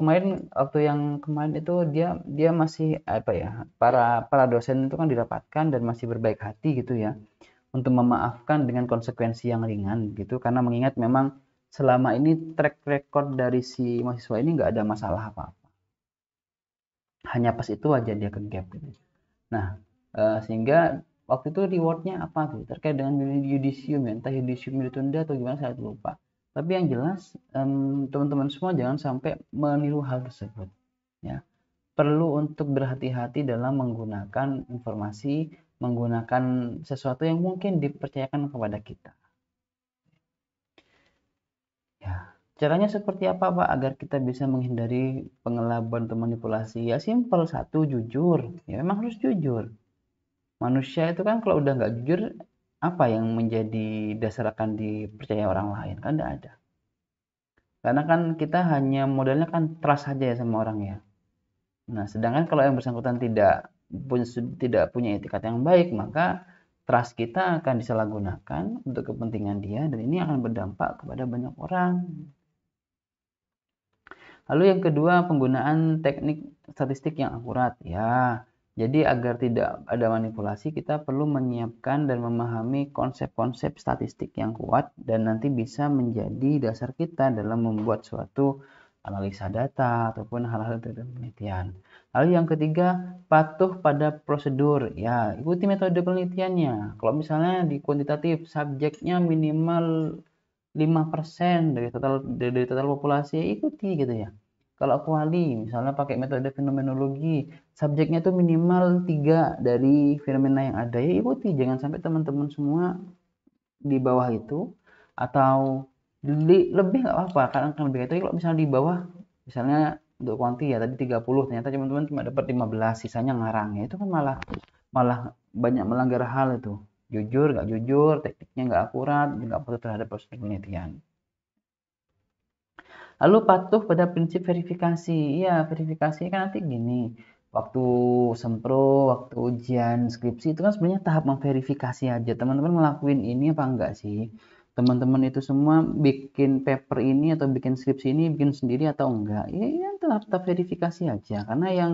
yang kemarin itu dia masih para dosen itu kan dirapatkan dan masih berbaik hati gitu ya untuk memaafkan dengan konsekuensi yang ringan gitu, karena mengingat memang selama ini track record dari si mahasiswa ini nggak ada masalah apa-apa, hanya pas itu aja dia ke gap gitu. Nah, sehingga waktu itu rewardnya apa tuh terkait dengan yudisium ya, entah yudisium ditunda atau gimana saya lupa, tapi yang jelas teman-teman semua jangan sampai meniru hal tersebut ya. Perlu untuk berhati-hati dalam menggunakan informasi, menggunakan sesuatu yang mungkin dipercayakan kepada kita. Ya, caranya seperti apa Pak agar kita bisa menghindari pengelabuan atau manipulasi? Ya simpel, satu, jujur. Ya memang harus jujur. Manusia itu kan kalau udah nggak jujur, apa yang menjadi dasar akan dipercaya orang lain? Kan nggak ada. Karena kan kita hanya modalnya kan trust saja ya sama orang ya. Nah, sedangkan kalau yang bersangkutan tidak punya etikat yang baik, maka trust kita akan disalahgunakan untuk kepentingan dia dan ini akan berdampak kepada banyak orang. Lalu yang kedua, penggunaan teknik statistik yang akurat. Ya, jadi agar tidak ada manipulasi, kita perlu menyiapkan dan memahami konsep-konsep statistik yang kuat dan nanti bisa menjadi dasar kita dalam membuat suatu analisa data ataupun hal-hal dalam penelitian. Lalu yang ketiga, patuh pada prosedur. Ya, ikuti metode penelitiannya. Kalau misalnya di kuantitatif, subjeknya minimal 5% dari total populasi, ikuti gitu ya. Kalau kuali, misalnya pakai metode fenomenologi, subjeknya tuh minimal 3 dari fenomena yang ada, ya ikuti. Jangan sampai teman-teman semua di bawah itu, atau lebih nggak apa-apa, karena kan lebih itu kalau misalnya di bawah, misalnya untuk kuanti ya tadi 30, ternyata teman-teman cuma dapat 15, sisanya ngarang, ya itu kan malah malah banyak melanggar hal itu. Jujur, nggak jujur, tekniknya nggak akurat, nggak patuh terhadap proses penelitian. Lalu patuh pada prinsip verifikasi. Iya, verifikasi kan nanti gini. Waktu sempro, waktu ujian skripsi itu kan sebenarnya tahap memverifikasi aja. Teman-teman ngelakuin ini apa enggak sih? Teman-teman itu semua bikin paper ini atau bikin skripsi ini bikin sendiri atau enggak? Ya tahap verifikasi aja. Karena yang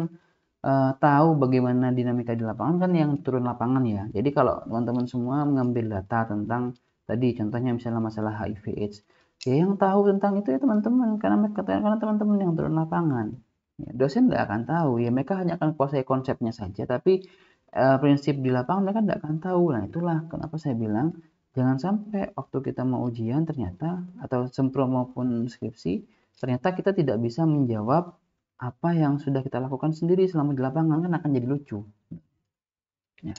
tahu bagaimana dinamika di lapangan kan yang turun lapangan ya. Jadi kalau teman-teman semua mengambil data tentang tadi contohnya misalnya masalah HIV/AIDS, ya yang tahu tentang itu ya teman-teman, karena teman-teman yang turun lapangan. Ya, dosen tidak akan tahu, ya mereka hanya akan kuasai konsepnya saja, tapi prinsip di lapangan mereka tidak akan tahu. Nah itulah kenapa saya bilang jangan sampai waktu kita mau ujian ternyata atau sempro maupun skripsi ternyata kita tidak bisa menjawab apa yang sudah kita lakukan sendiri selama di lapangan, kan akan jadi lucu. Ya.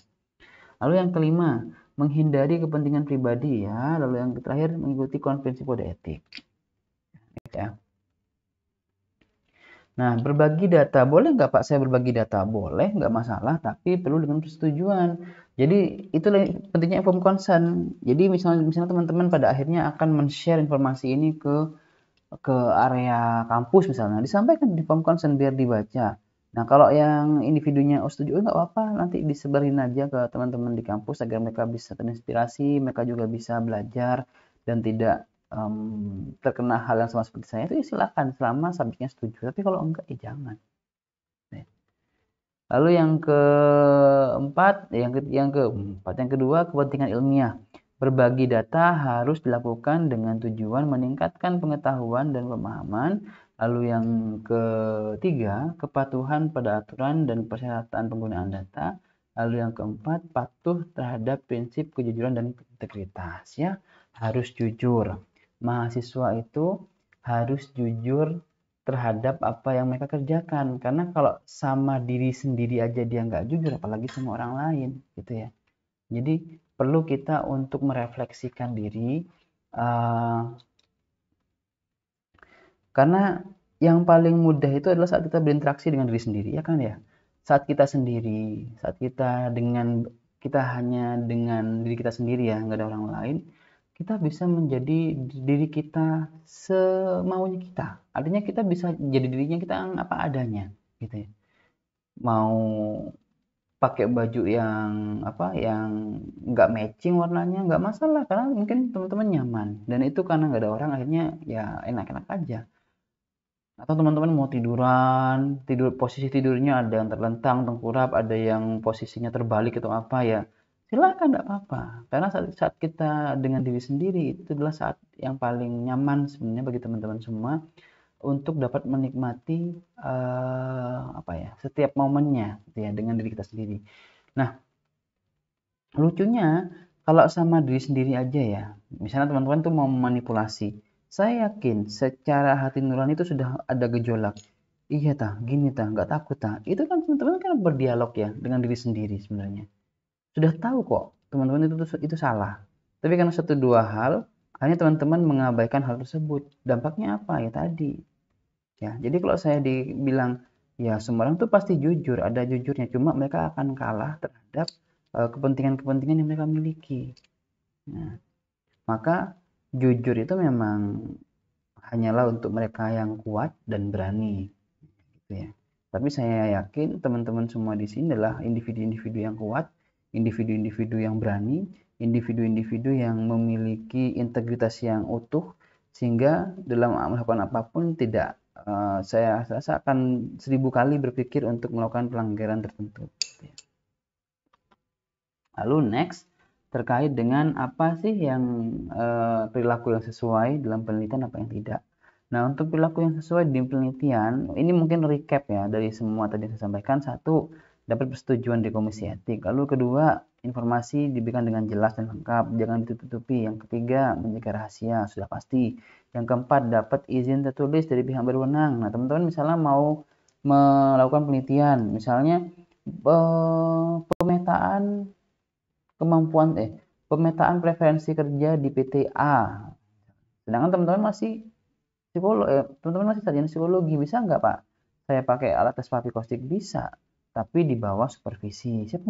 Lalu yang kelima, menghindari kepentingan pribadi ya. Lalu yang terakhir, mengikuti konvensi kode etik. Ya. Nah, berbagi data, boleh nggak Pak saya berbagi data? Boleh, nggak masalah, tapi perlu dengan persetujuan. Jadi, itulah pentingnya informed consent. Jadi, misalnya teman-teman pada akhirnya akan men-share informasi ini ke area kampus misalnya, disampaikan di form consent biar dibaca. Nah, kalau yang individunya oh setuju, nggak apa-apa, nanti disebarin aja ke teman-teman di kampus agar mereka bisa terinspirasi, mereka juga bisa belajar dan tidak terkena hal yang sama seperti saya, itu ya silakan selama subjeknya setuju. Tapi kalau enggak, ya jangan. Lalu yang keempat, yang kedua, kepentingan ilmiah. Berbagi data harus dilakukan dengan tujuan meningkatkan pengetahuan dan pemahaman. Lalu yang ketiga, kepatuhan pada aturan dan persyaratan penggunaan data. Lalu yang keempat, patuh terhadap prinsip kejujuran dan integritas. Ya, harus jujur. Mahasiswa itu harus jujur terhadap apa yang mereka kerjakan, karena kalau sama diri sendiri aja dia nggak jujur apalagi sama orang lain gitu ya. Jadi perlu kita untuk merefleksikan diri, karena yang paling mudah itu adalah saat kita berinteraksi dengan diri sendiri ya kan ya. Saat kita sendiri, saat kita hanya dengan diri kita sendiri ya, nggak ada orang lain, kita bisa menjadi diri kita semaunya kita. Artinya kita bisa jadi dirinya kita apa adanya gitu ya. Mau pakai baju yang yang nggak matching warnanya nggak masalah, karena mungkin teman-teman nyaman dan itu karena nggak ada orang akhirnya ya enak-enak aja. Atau teman-teman mau tidur posisi tidurnya ada yang terlentang, tengkurap, ada yang posisinya terbalik atau apa ya, silakan nggak apa-apa. Karena saat kita dengan diri sendiri itu adalah saat yang paling nyaman sebenarnya bagi teman-teman semua untuk dapat menikmati setiap momennya gitu ya dengan diri kita sendiri. Nah, lucunya kalau sama diri sendiri aja ya, misalnya teman-teman tuh mau memanipulasi, saya yakin secara hati nurani itu sudah ada gejolak. Iya tah, gini tah, nggak takut tah. Itu kan teman-teman kan berdialog ya dengan diri sendiri sebenarnya. Sudah tahu kok teman-teman itu salah. Tapi karena satu dua hal, hanya teman-teman mengabaikan hal tersebut. Dampaknya apa ya tadi? Ya, jadi kalau saya dibilang ya semua orang tuh pasti jujur, ada jujurnya, cuma mereka akan kalah terhadap kepentingan-kepentingan yang mereka miliki. Nah, maka jujur itu memang hanyalah untuk mereka yang kuat dan berani, gitu ya. Tapi saya yakin teman-teman semua di sini adalah individu-individu yang kuat, individu-individu yang berani, individu-individu yang memiliki integritas yang utuh, sehingga dalam melakukan apapun tidak saya rasa akan 1000 kali berpikir untuk melakukan pelanggaran tertentu. Lalu next, terkait dengan apa sih yang perilaku yang sesuai dalam penelitian, apa yang tidak. Nah, untuk perilaku yang sesuai di penelitian, ini mungkin recap ya dari semua tadi yang saya sampaikan. Satu, dapat persetujuan di komisi etik. Lalu kedua, informasi diberikan dengan jelas dan lengkap, jangan ditutupi. Yang ketiga, menjaga rahasia, sudah pasti. Yang keempat, dapat izin tertulis dari pihak berwenang. Nah, teman-teman misalnya mau melakukan penelitian, misalnya pemetaan pemetaan preferensi kerja di PT A. Sedangkan teman-teman masih teman-teman masih sarjana psikologi, bisa nggak Pak saya pakai alat tes papikostik? Bisa, tapi di bawah supervisi. Siapa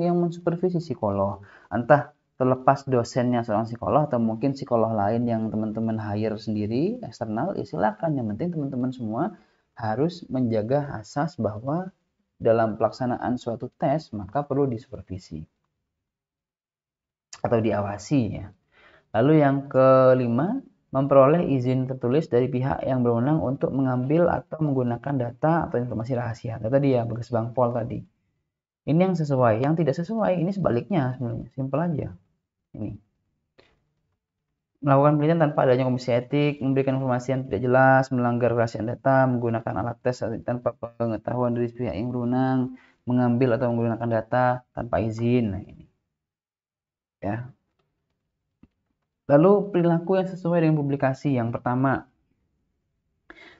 yang mensupervisi? Psikolog. Entah terlepas dosennya seorang psikolog atau mungkin psikolog lain yang teman-teman hire sendiri eksternal, ya silakan. Yang penting teman-teman semua harus menjaga asas bahwa dalam pelaksanaan suatu tes maka perlu disupervisi atau diawasi ya. Lalu yang kelima, memperoleh izin tertulis dari pihak yang berwenang untuk mengambil atau menggunakan data atau informasi rahasia. Data dia bekas Bang Pol tadi. Ini yang sesuai, yang tidak sesuai ini sebaliknya sebenarnya, simpel aja. Ini. Melakukan penelitian tanpa adanya komisi etik, memberikan informasi yang tidak jelas, melanggar kerahasiaan data, menggunakan alat tes tanpa pengetahuan dari pihak yang berwenang, mengambil atau menggunakan data tanpa izin. Nah, ini. Ya. Lalu perilaku yang sesuai dengan publikasi. Yang pertama,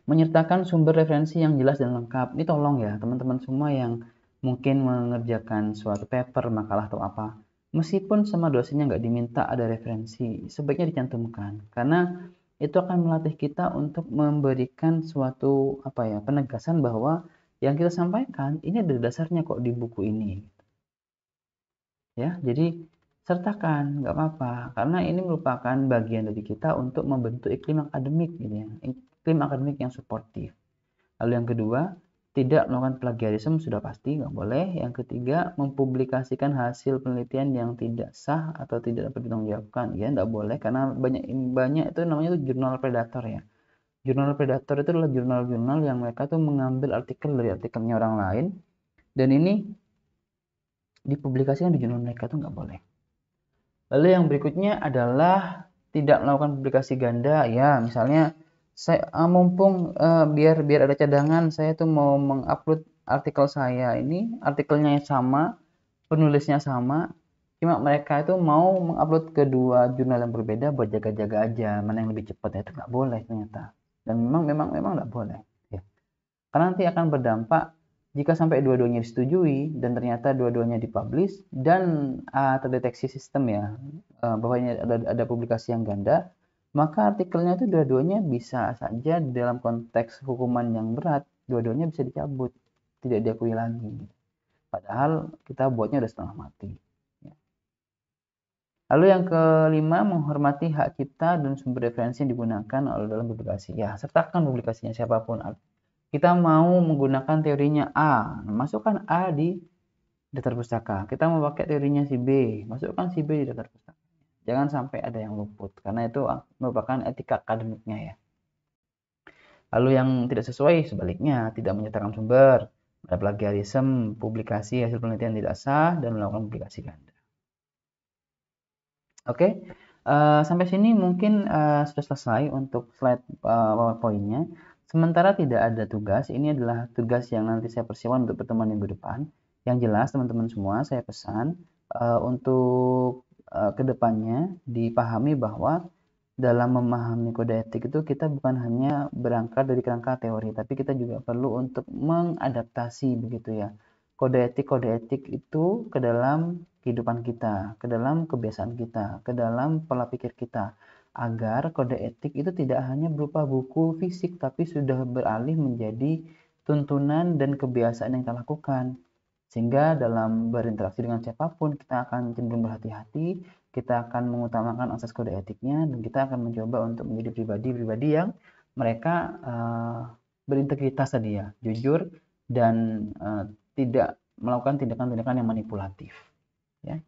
menyertakan sumber referensi yang jelas dan lengkap. Ini tolong ya teman-teman semua yang mungkin mengerjakan suatu paper, makalah atau apa. Meskipun sama dosennya nggak diminta ada referensi, sebaiknya dicantumkan. Karena itu akan melatih kita untuk memberikan suatu penegasan bahwa yang kita sampaikan ini ada dasarnya kok di buku ini. Ya, jadi sertakan, nggak apa-apa, karena ini merupakan bagian dari kita untuk membentuk iklim akademik gitu ya, iklim akademik yang suportif. Lalu yang kedua, tidak melakukan plagiarisme sudah pasti nggak boleh. Yang ketiga, mempublikasikan hasil penelitian yang tidak sah atau tidak dapat ditanggungjawabkan, ya nggak boleh karena banyak itu namanya itu jurnal predator ya. Jurnal predator itu adalah jurnal-jurnal yang mereka tuh mengambil artikel dari artikelnya orang lain dan ini dipublikasikan di jurnal mereka tuh nggak boleh. Lalu yang berikutnya adalah tidak melakukan publikasi ganda ya, misalnya saya mumpung biar ada cadangan, saya tuh mau mengupload artikel saya ini, artikelnya sama, penulisnya sama, cuma mereka itu mau mengupload kedua jurnal yang berbeda buat jaga-jaga aja mana yang lebih cepat, itu nggak boleh ternyata, dan memang nggak boleh ya. Karena nanti akan berdampak jika sampai dua-duanya disetujui dan ternyata dua-duanya dipublish dan terdeteksi sistem ya bahwa ini ada publikasi yang ganda, maka artikelnya itu dua-duanya bisa saja dalam konteks hukuman yang berat, dua-duanya bisa dicabut, tidak diakui lagi. Padahal kita buatnya udah setengah mati. Lalu yang kelima, menghormati hak cipta dan sumber referensi yang digunakan oleh dalam publikasi. Ya, sertakan publikasinya siapapun. Kita mau menggunakan teorinya A, masukkan A di daftar pustaka. Kita mau pakai teorinya si B, masukkan si B di daftar pustaka. Jangan sampai ada yang luput, karena itu merupakan etika akademiknya ya. Lalu yang tidak sesuai sebaliknya, tidak menyertakan sumber, ada plagiarisme, publikasi hasil penelitian tidak sah, dan melakukan publikasi ganda. Oke, sampai sini mungkin sudah selesai untuk slide PowerPoint-nya. Sementara tidak ada tugas, ini adalah tugas yang nanti saya persiapkan untuk pertemuan minggu depan. Yang jelas teman-teman semua saya pesan untuk kedepannya dipahami bahwa dalam memahami kode etik itu kita bukan hanya berangkat dari kerangka teori, tapi kita juga perlu untuk mengadaptasi begitu ya. Kode etik itu ke dalam kehidupan kita, ke dalam kebiasaan kita, ke dalam pola pikir kita, agar kode etik itu tidak hanya berupa buku fisik, tapi sudah beralih menjadi tuntunan dan kebiasaan yang kita lakukan. Sehingga dalam berinteraksi dengan siapapun, kita akan cenderung berhati-hati, kita akan mengutamakan asas kode etiknya, dan kita akan mencoba untuk menjadi pribadi-pribadi yang mereka berintegritas tadi ya, jujur, dan tidak melakukan tindakan-tindakan yang manipulatif. Ya.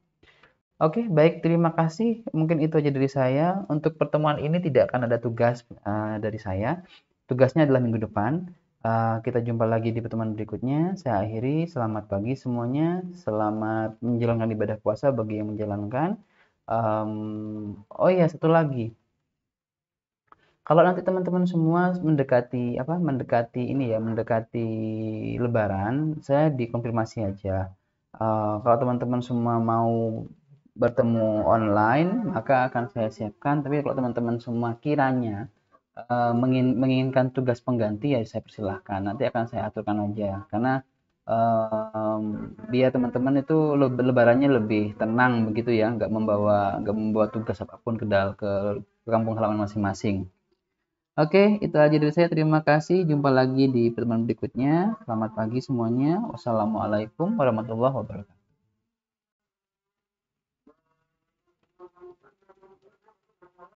Oke, baik, terima kasih. Mungkin itu aja dari saya. Untuk pertemuan ini tidak akan ada tugas dari saya. Tugasnya adalah minggu depan. Kita jumpa lagi di pertemuan berikutnya. Saya akhiri. Selamat pagi semuanya. Selamat menjalankan ibadah puasa bagi yang menjalankan. Oh iya, satu lagi. Kalau nanti teman-teman semua mendekati Lebaran, saya dikonfirmasi aja. Kalau teman-teman semua mau bertemu online, maka akan saya siapkan. Tapi kalau teman-teman semua kiranya menginginkan tugas pengganti, ya saya persilahkan. Nanti akan saya aturkan aja. Karena biar teman-teman itu lebarannya lebih tenang begitu ya, nggak membawa tugas apapun ke kampung halaman masing-masing. Oke, itu aja dari saya. Terima kasih. Jumpa lagi di pertemuan berikutnya. Selamat pagi semuanya. Wassalamualaikum warahmatullahi wabarakatuh.